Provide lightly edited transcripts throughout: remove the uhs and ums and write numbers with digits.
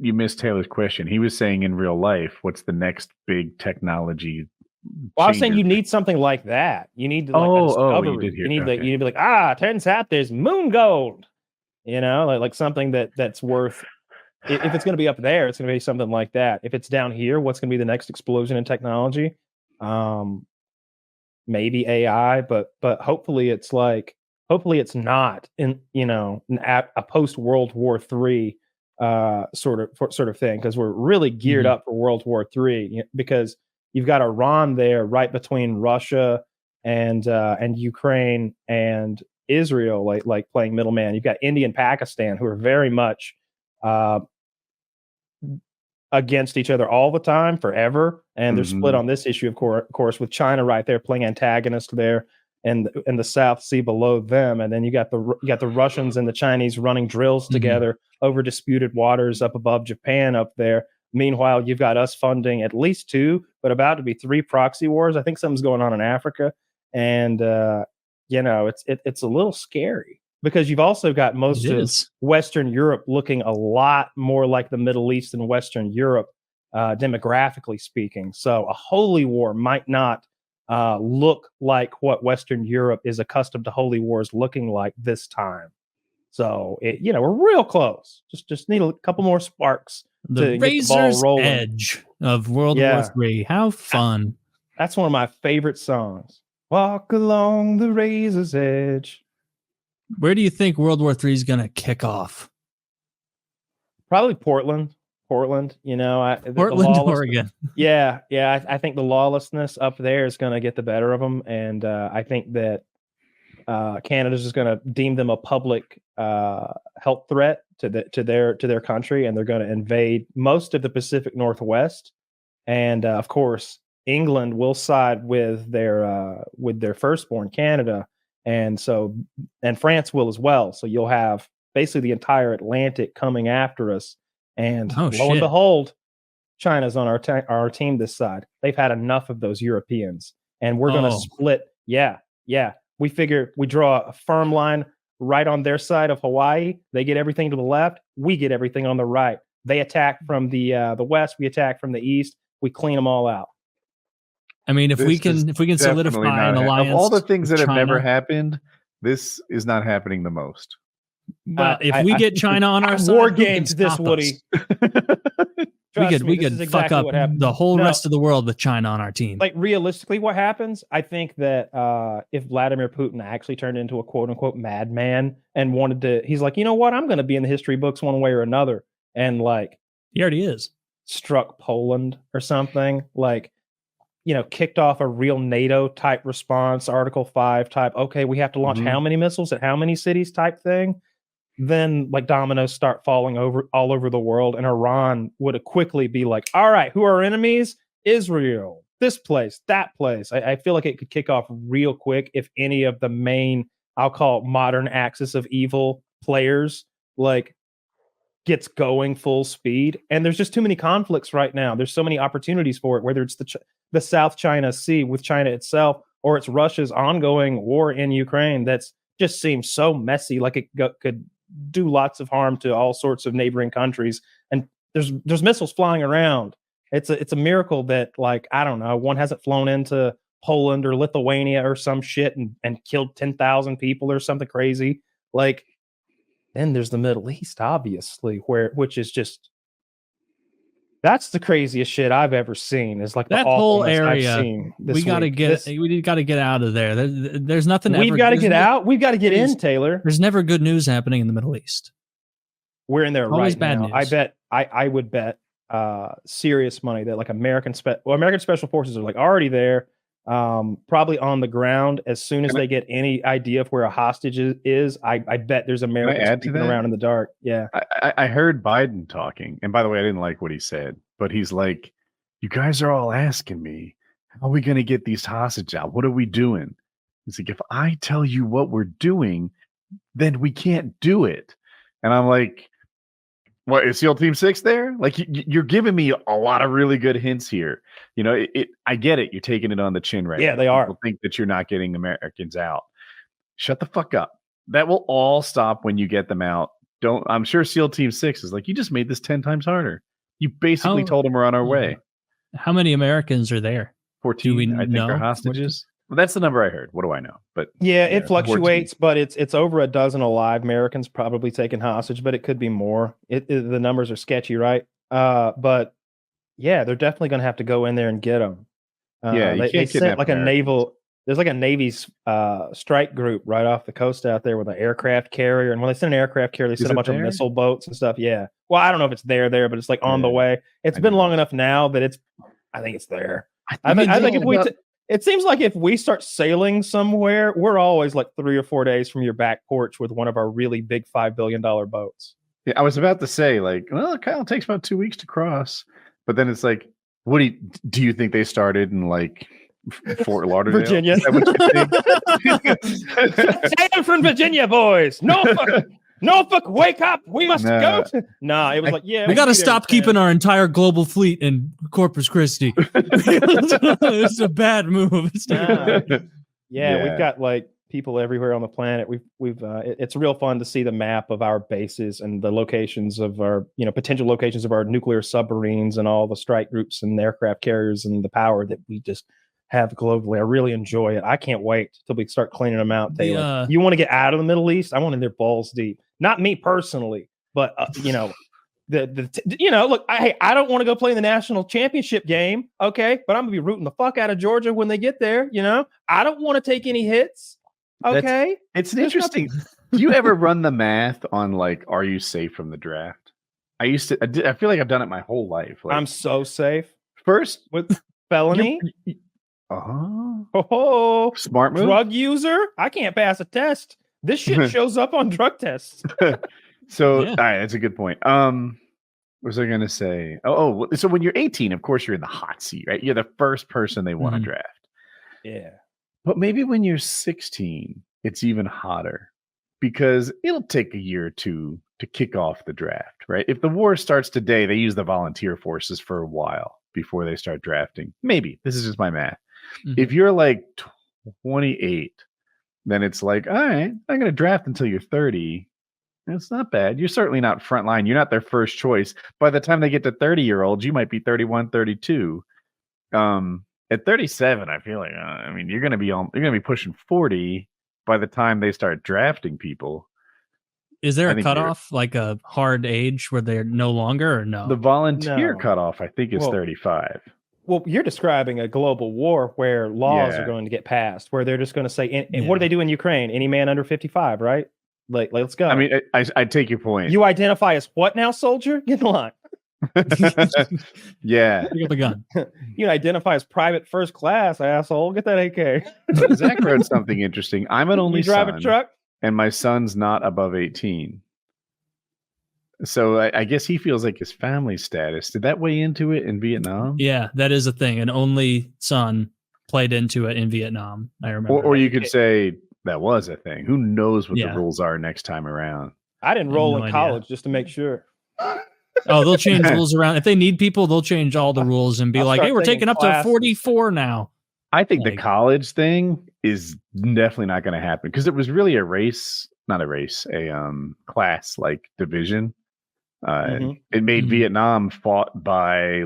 you missed Taylor's question. He was saying in real life, what's the next big technology? Well, I was saying you need something like that. You need to like a discovery. You did hear. You need to be like, turns out there's moon gold. You know, like something that's worth. If it's going to be up there, it's going to be something like that. If it's down here, what's going to be the next explosion in technology? Maybe AI, but hopefully it's not in a post World War III sort of thing, because we're really geared up for World War III, because you've got Iran there right between Russia and Ukraine and Israel, like playing middleman. You've got India and Pakistan, who are very much against each other all the time, forever, and they're split on this issue, of course, with China right there playing antagonist there, and the South Sea below them, and then you got the Russians and the Chinese running drills together over disputed waters up above Japan up there. Meanwhile, you've got us funding at least 2, but about to be 3 proxy wars. I think something's going on in Africa, and it's a little scary, because you've also got most of Western Europe looking a lot more like the Middle East than Western Europe, demographically speaking. So a holy war might not look like what Western Europe is accustomed to holy wars looking like this time. So we're real close. Just need a couple more sparks to get the ball rolling. Edge of World War III. How fun! That's one of my favorite songs. Walk along the razor's edge. Where do you think World War III is going to kick off? Probably Portland. Portland, Oregon. Yeah. I think the lawlessness up there is going to get the better of them, and I think that Canada's just going to deem them a public health threat to their country, and they're going to invade most of the Pacific Northwest, and of course England will side with their firstborn, Canada. And France will as well. So you'll have basically the entire Atlantic coming after us. And lo and behold, China's on our team this side. They've had enough of those Europeans, and we're going to split. Yeah. We figure we draw a firm line right on their side of Hawaii. They get everything to the left. We get everything on the right. They attack from the west. We attack from the east. We clean them all out. I mean, if we can solidify an alliance, of all the things that have China, never happened, this is not happening the most. But if we get China on our side, war games this, Woody. we could fuck up the whole rest of the world with China on our team. Like, realistically, what happens? I think that if Vladimir Putin actually turned into a quote unquote madman and wanted to, he's like, you know what? I'm going to be in the history books one way or another, and like he already is. Struck Poland or something, like, kicked off a real NATO type response, Article 5 type. Okay, we have to launch how many missiles at how many cities type thing. Then like dominoes start falling all over the world, and Iran would quickly be like, all right, who are our enemies? Israel, this place, that place. I feel like it could kick off real quick if any of the main, I'll call it modern axis of evil players, like gets going full speed. And there's just too many conflicts right now. There's so many opportunities for it, whether it's the South China Sea with China itself, or it's Russia's ongoing war in Ukraine. That's just seems so messy, like it could do lots of harm to all sorts of neighboring countries. And there's missiles flying around. It's a miracle that, like, I don't know, one hasn't flown into Poland or Lithuania or some shit and killed 10,000 people or something crazy. Like, then there's the Middle East, obviously, which is just, that's the craziest shit I've ever seen. Is like that whole area. We got to get out of there. There's nothing. We've got to get out. We've got to get in, Taylor. There's never good news happening in the Middle East. We're in there Always right bad now. News. I would bet serious money that like American Special Forces are like already there, probably on the ground. As soon as they get any idea of where a hostage is, I bet there's Americans peeking around in the dark. Yeah, I heard Biden talking, and by the way, I didn't like what he said, but he's like, "You guys are all asking me, how are we going to get these hostages out? What are we doing?" He's like, "If I tell you what we're doing, then we can't do it." And I'm like, what, is SEAL Team 6 there? Like, you're giving me a lot of really good hints here. You know, I get it. You're taking it on the chin right now. Yeah, they are. People think that you're not getting Americans out. Shut the fuck up. That will all stop when you get them out don't. I'm sure SEAL Team 6 is like, you just made this 10 times harder. You basically told them we're on our way. How many Americans are there? 14, I think, are hostages. Well, that's the number I heard. What do I know? But yeah, it fluctuates, 14. But it's over a dozen alive Americans probably taken hostage, but it could be more. The numbers are sketchy, right? But yeah, they're definitely going to have to go in there and get them. They sent like there's like a Navy's strike group right off the coast out there with an aircraft carrier. And when they send an aircraft carrier, they send a bunch of missile boats and stuff. Yeah. Well, I don't know if it's there, but it's like on the way. It's been long enough now that I think it's there. I think if it seems like if we start sailing somewhere, we're always like 3 or 4 days from your back porch with one of our really big $5 billion boats. Yeah, I was about to say, like, well, it kind of takes about 2 weeks to cross. But then it's like, what do you think they started in like Fort Lauderdale, Virginia? Sail from Virginia, boys. Norfolk, wake up! We must go. Nah, it was like, yeah, we got to stop keeping our entire global fleet in Corpus Christi. It's a bad move. Yeah, we've got like people everywhere on the planet. It's real fun to see the map of our bases and the locations of our, potential locations of our nuclear submarines and all the strike groups and aircraft carriers and the power that we just have globally. I really enjoy it. I can't wait till we start cleaning them out. Taylor, you want to get out of the Middle East? I want in there balls deep. Not me personally, but look, I don't want to go play in the national championship game, okay? But I'm gonna be rooting the fuck out of Georgia when they get there. I don't want to take any hits. Okay, it's interesting. Do you ever run the math on like, are you safe from the draft? I feel like I've done it my whole life. Like, I'm so safe. First with felony. Smart move. Drug user. I can't pass a test. This shit shows up on drug tests. So, all right, that's a good point. What was I going to say? So when you're 18, of course, you're in the hot seat, right? You're the first person they want to draft. Yeah. But maybe when you're 16, it's even hotter because it'll take a year or two to kick off the draft, right? If the war starts today, they use the volunteer forces for a while before they start drafting. Maybe. This is just my math. If you're like 28, then it's like, all right, I'm going to draft until you're 30. It's not bad. You're certainly not frontline. You're not their first choice. By the time they get to 30-year-olds, you might be 31, 32. At 37, I feel like, you're going to be pushing 40 by the time they start drafting people. Is there a cutoff, like a hard age where they're no longer, or no? The volunteer cutoff, I think, is 35. Well, you're describing a global war where laws are going to get passed, where they're just going to say, and what do they do in Ukraine? Any man under 55, right? Like, let's go. I take your point. You identify as what now, soldier? Get in line. Yeah. Pick up a gun. You identify as private first class, asshole. Get that AK. Zach wrote something interesting. I'm an only son. You drive a truck? And my son's not above 18. So I guess he feels like his family status. Did that weigh into it in Vietnam? Yeah, that is a thing. An only son played into it in Vietnam. I remember. Or you could say that was a thing. Who knows what the rules are next time around? I didn't roll in college just to make sure. They'll change rules around. If they need people, they'll change all the rules and be like, hey, we're taking up to 44 now. I think the college thing is definitely not going to happen because it was really a class like division. It made Vietnam fought by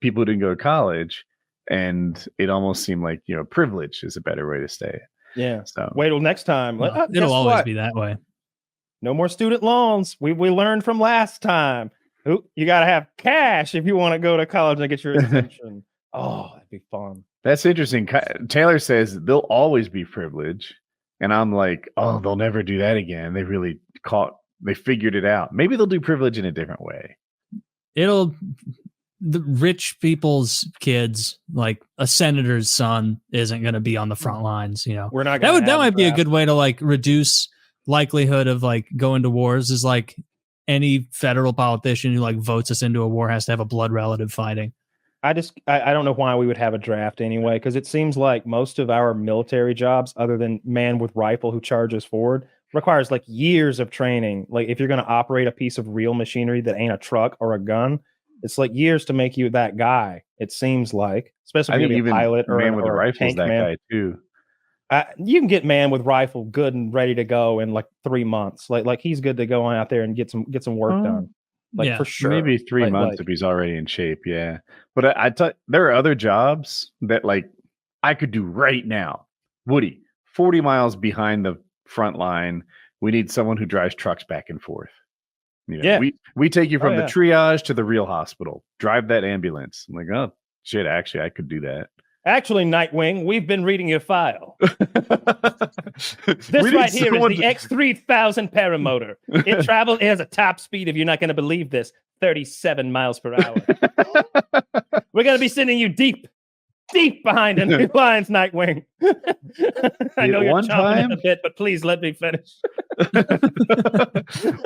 people who didn't go to college, and it almost seemed like privilege is a better way to say it. Yeah. So wait till next time. It'll always be that way. No more student loans. We learned from last time. You got to have cash if you want to go to college and get your attention. Oh, that'd be fun. That's interesting. Taylor says they'll always be privilege, and I'm like, oh, they'll never do that again. They figured it out. Maybe they'll do privilege in a different way. The rich people's kids, like a senator's son, isn't going to be on the front lines. We're not. That might be a good way to like reduce likelihood of like going to wars. Is like any federal politician who like votes us into a war has to have a blood relative fighting. I don't know why we would have a draft anyway, because it seems like most of our military jobs, other than man with rifle who charges forward, requires like years of training. Like if you're going to operate a piece of real machinery that ain't a truck or a gun, it's like years to make you that guy. It seems like, especially if you're a pilot or man with a rifle tank is that man. guy too. You can get man with rifle good and ready to go in like 3 months. Like he's good to go on out there and get some work done. Like for sure. Maybe 3 months if he's already in shape. Yeah. But I thought there are other jobs that like I could do right now. Woody, 40 miles behind the front line. We need someone who drives trucks back and forth. You know, we take you from the triage to the real hospital. Drive that ambulance. I'm like, oh shit, actually I could do that. Actually, Nightwing, we've been reading your file. This right here is the X3000 paramotor. It has a top speed, if you're not going to believe this, 37 miles per hour. We're going to be sending you deep behind enemy lines, Nightwing. I know you're chomping at a bit, but please let me finish.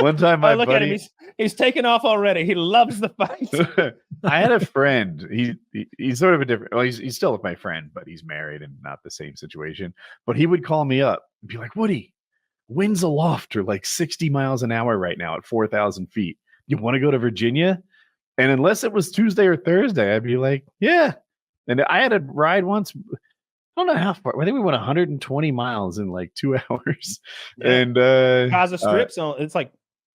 One time, my look buddy, at him. He's taken off already. He loves the fight. I had a friend. He's sort of a different. Well, he's still my friend, but he's married and not the same situation. But he would call me up and be like, "Woody, winds aloft are like 60 miles an hour right now at 4,000 feet. You want to go to Virginia?" And unless it was Tuesday or Thursday, I'd be like, "Yeah." And I had a ride once. I don't know how far. I think we went 120 miles in like 2 hours. Yeah. And Gaza Strip zone. It's like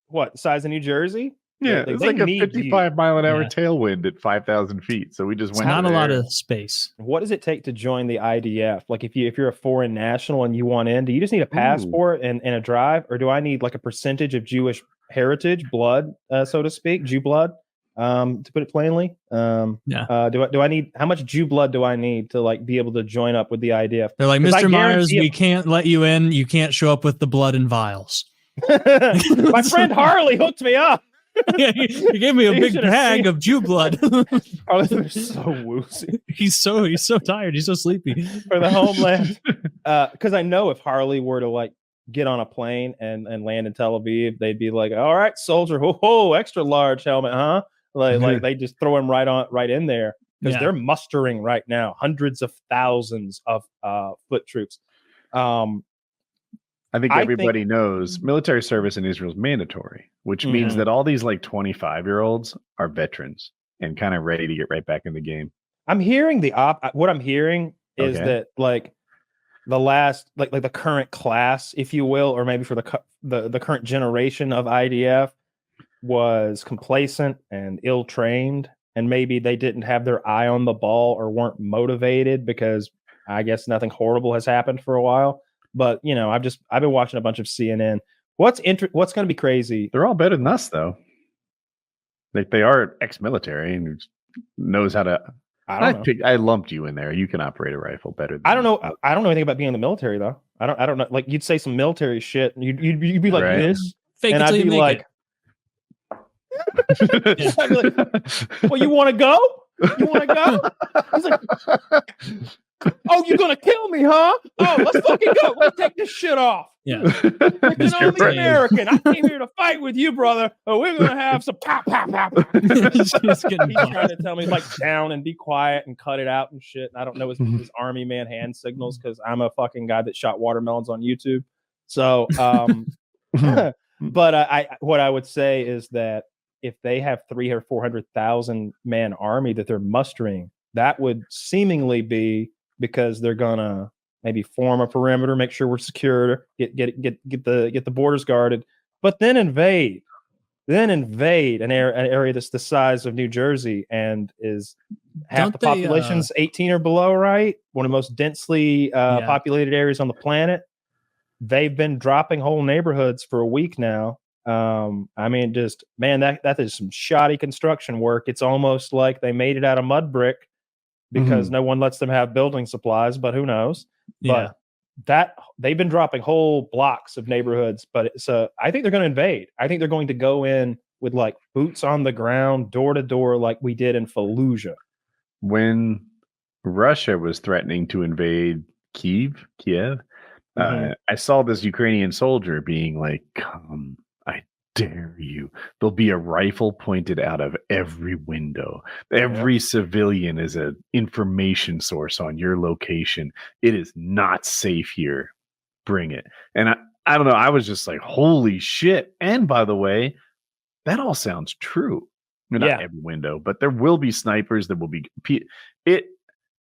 what size of New Jersey? Yeah, it's like a 55-mile-an-hour tailwind at 5,000 feet. So we just went. Not a lot of space. What does it take to join the IDF? Like if you're a foreign national and you want in, do you just need a passport and a drive, or do I need like a percentage of Jewish heritage, blood, so to speak, Jew blood? To put it plainly, do I need, how much Jew blood do I need to like be able to join up with the IDF? They're like, Mr. Myers, we can't let you in. You can't show up with the blood in vials. My friend Harley hooked me up. He gave me a big bag of Jew blood. Harley's so woozy. He's so tired. He's so sleepy for the homeland. Because I know if Harley were to like get on a plane and land in Tel Aviv, they'd be like, "All right, soldier, extra large helmet, huh?" Like they just throw him right in there because they're mustering right now hundreds of thousands of foot troops. I think everybody knows military service in Israel is mandatory, which means that all these like 25-year-olds are veterans and kind of ready to get right back in the game. I'm hearing what I'm hearing is that like the last like the current class, if you will, or maybe for the current generation of IDF was complacent and ill-trained, and maybe they didn't have their eye on the ball or weren't motivated because I guess nothing horrible has happened for a while. But you know, I've been watching a bunch of CNN. What's going to be crazy? They're all better than us, though. Like they are ex-military and knows how to. I lumped you in there. You can operate a rifle better. I don't know. I don't know anything about being in the military though. I don't know. Like you'd say some military shit. And you'd be like this, fake and I'd be like, I'd be like, "Well, you want to go? You want to go?" He's like, "Oh, you're gonna kill me, huh? Oh, let's fucking go. Let's take this shit off." Yeah, it's only American. I came here to fight with you, brother. Oh, we're gonna have some pop. He's trying to tell me like down and be quiet and cut it out and shit. And I don't know his army man hand signals because I'm a fucking guy that shot watermelons on YouTube. So, but what I would say is that if they have 300,000 or 400,000 man army that they're mustering, that would seemingly be because they're gonna maybe form a perimeter, make sure we're secure, get the borders guarded, but then invade an area that's the size of New Jersey and is half the population's 18 or below, right? One of the most densely populated areas on the planet. They've been dropping whole neighborhoods for a week now. I mean, just man, that is some shoddy construction work. It's almost like they made it out of mud brick because no one lets them have building supplies, but who knows? Yeah. But that they've been dropping whole blocks of neighborhoods, but I think they're going to invade. I think they're going to go in with like boots on the ground, door to door, like we did in Fallujah. When Russia was threatening to invade Kiev, I saw this Ukrainian soldier being like, "Come, I dare you." There'll be a rifle pointed out of every window. Every civilian is an information source on your location. It is not safe here. Bring it. And I don't know. I was just like, holy shit. And by the way, that all sounds true. I mean, not every window, but there will be snipers. There will be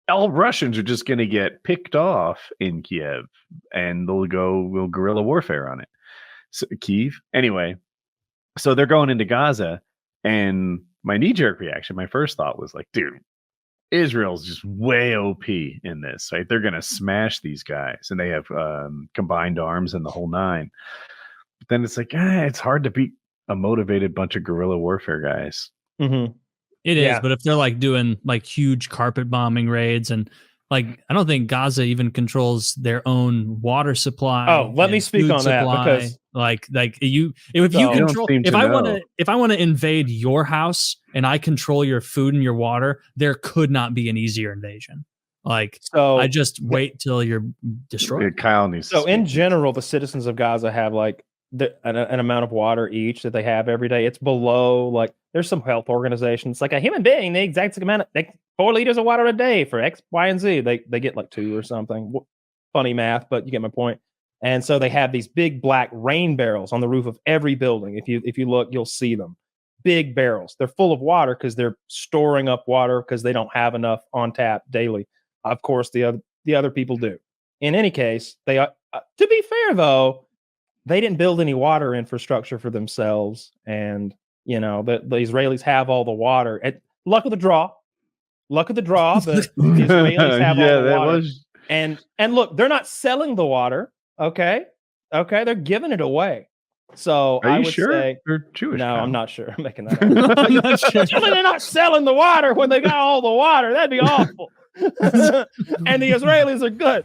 all Russians are just going to get picked off in Kiev, and we'll guerrilla warfare on it. So, Kiev. Anyway, so they're going into Gaza, and my knee-jerk reaction, my first thought was like, dude, Israel's just way OP in this, right? They're going to smash these guys, and they have combined arms and the whole nine. But then it's like, it's hard to beat a motivated bunch of guerrilla warfare guys. Mm-hmm. It is, but if they're like doing like huge carpet bombing raids, and like I don't think Gaza even controls their own water supply. Oh, let me speak on that, because like you, if you control, if I want to invade your house and I control your food and your water, there could not be an easier invasion. Like, so I just wait till you're destroyed. Kyle needs. So in general, the citizens of Gaza have like an amount of water each that they have every day. It's below, like, there's some health organizations, like a human being needs exact amount of 4 liters of water a day for X, Y, and Z. They get like 2 or something. Funny math, but you get my point. And so they have these big black rain barrels on the roof of every building. If you look, you'll see them. Big barrels. They're full of water because they're storing up water because they don't have enough on tap daily. Of course, the other people do. In any case, they to be fair though, they didn't build any water infrastructure for themselves, and you know the Israelis have all the water. Luck of the draw, but the Israelis have all the water. And look, they're not selling the water. Okay, they're giving it away. So are I you would sure say they're Jewish? No, now? I'm not sure. I'm making that up. I'm not sure. They're not selling the water when they got all the water. That'd be awful. And the Israelis are good.